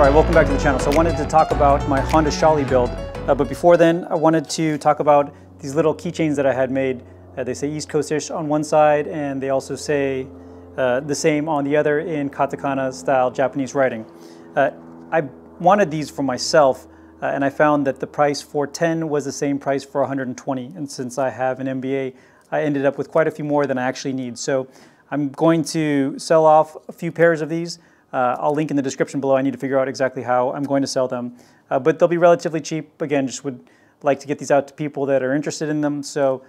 Alright, welcome back to the channel. So I wanted to talk about my Honda Shally build, but before then I wanted to talk about these little keychains that I had made. They say East Coastish on one side and they also say the same on the other in katakana style Japanese writing. I wanted these for myself and I found that the price for 10 was the same price for 120, and since I have an MBA I ended up with quite a few more than I actually need. So I'm going to sell off a few pairs of these. I'll link in the description below. I need to figure out exactly how I'm going to sell them. But they'll be relatively cheap. Again, just would like to get these out to people that are interested in them. So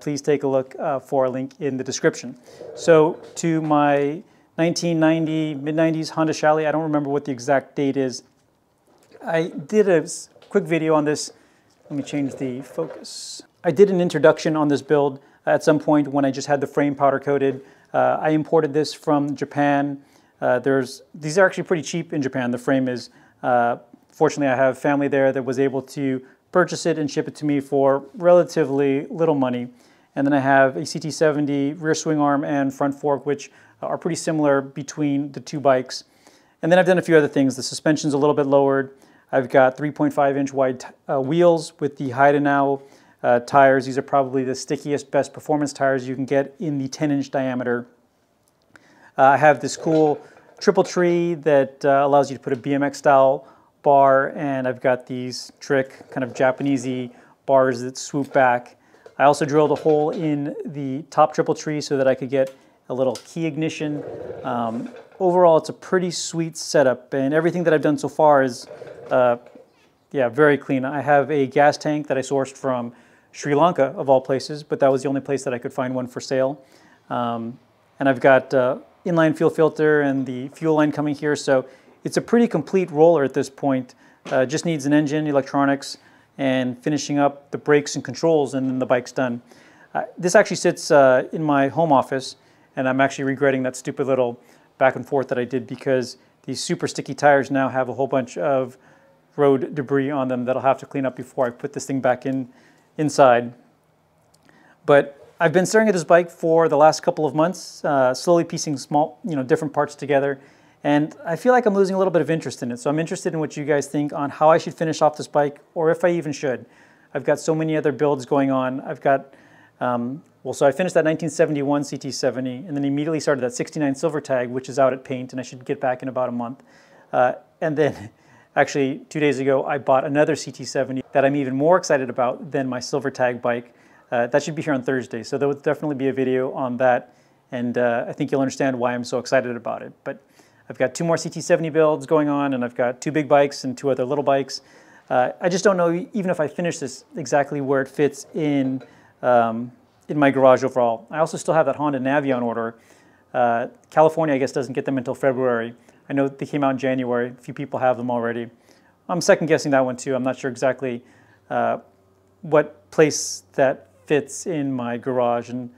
please take a look for a link in the description. So to my 1990, mid-90s Honda Shally, I don't remember what the exact date is. I did a quick video on this. Let me change the focus. I did an introduction on this build at some point when I just had the frame powder coated. I imported this from Japan. These are actually pretty cheap in Japan. The frame is, fortunately I have family there that was able to purchase it and ship it to me for relatively little money. And then I have a CT70 rear swing arm and front fork, which are pretty similar between the two bikes. And then I've done a few other things. The suspension's a little bit lowered. I've got 3.5-inch wide wheels with the Heidenau tires. These are probably the stickiest, best performance tires you can get in the 10-inch diameter. I have this cool triple tree that allows you to put a BMX style bar, and I've got these trick kind of Japanesey bars that swoop back. I also drilled a hole in the top triple tree so that I could get a little key ignition. Overall, it's a pretty sweet setup, and everything that I've done so far is very clean. I have a gas tank that I sourced from Sri Lanka, of all places, but that was the only place that I could find one for sale. And I've got inline fuel filter and the fuel line coming here, so it's a pretty complete roller at this point. Just needs an engine, electronics, and finishing up the brakes and controls, and then the bike's done. This actually sits in my home office, and I'm actually regretting that stupid little back and forth that I did, because these super sticky tires now have a whole bunch of road debris on them that I'll have to clean up before I put this thing back inside. But I've been staring at this bike for the last couple of months, slowly piecing small, different parts together, and I feel like I'm losing a little bit of interest in it. So I'm interested in what you guys think on how I should finish off this bike, or if I even should. I've got so many other builds going on. I've got, so I finished that 1971 CT70, and then immediately started that 69 Silver Tag, which is out at paint, and I should get back in about a month. And then, actually, 2 days ago, I bought another CT70 that I'm even more excited about than my Silver Tag bike. That should be here on Thursday, so there will definitely be a video on that, and I think you'll understand why I'm so excited about it. But I've got 2 more CT70 builds going on, and I've got 2 big bikes and 2 other little bikes. I just don't know, even if I finish this, exactly where it fits in my garage overall. I also still have that Honda Navi on order. California, I guess, doesn't get them until February. I know they came out in January. A few people have them already. I'm second guessing that one too. I'm not sure exactly what place that fits in my garage, and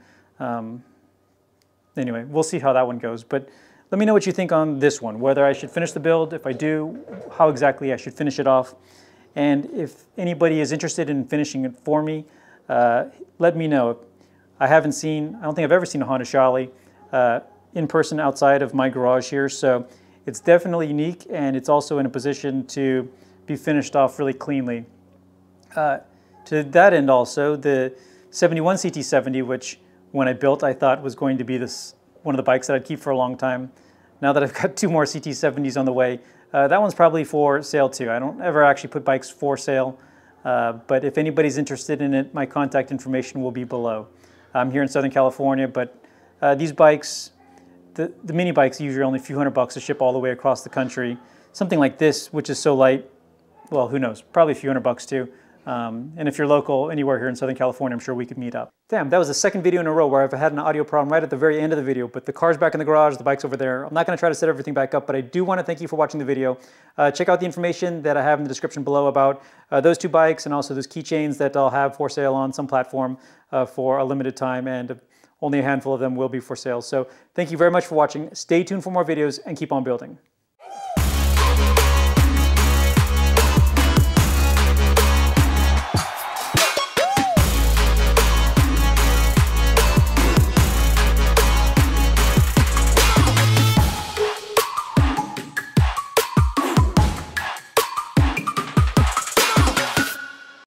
anyway, we'll see how that one goes. But let me know what you think on this one, whether I should finish the build. If I do, how exactly I should finish it off, and if anybody is interested in finishing it for me, let me know. I don't think I've ever seen a Honda Shally in person outside of my garage here, so it's definitely unique, and it's also in a position to be finished off really cleanly. To that end also, the 71 CT70, which when I built I thought was going to be one of the bikes that I'd keep for a long time. Now that I've got 2 more CT70s on the way, that one's probably for sale too. I don't ever actually put bikes for sale, but if anybody's interested in it, my contact information will be below. I'm here in Southern California, but these bikes, the mini bikes, are usually only a few $100 to ship all the way across the country. Something like this, which is so light, well, who knows, probably a few $100 too. And if you're local anywhere here in Southern California, I'm sure we could meet up. Damn, that was the second video in a row where I've had an audio problem right at the very end of the video, but the car's back in the garage, the bike's over there. I'm not going to try to set everything back up, but I do want to thank you for watching the video. Check out the information that I have in the description below about those 2 bikes, and also those keychains that I'll have for sale on some platform for a limited time, and only a handful of them will be for sale. So thank you very much for watching. Stay tuned for more videos, and keep on building.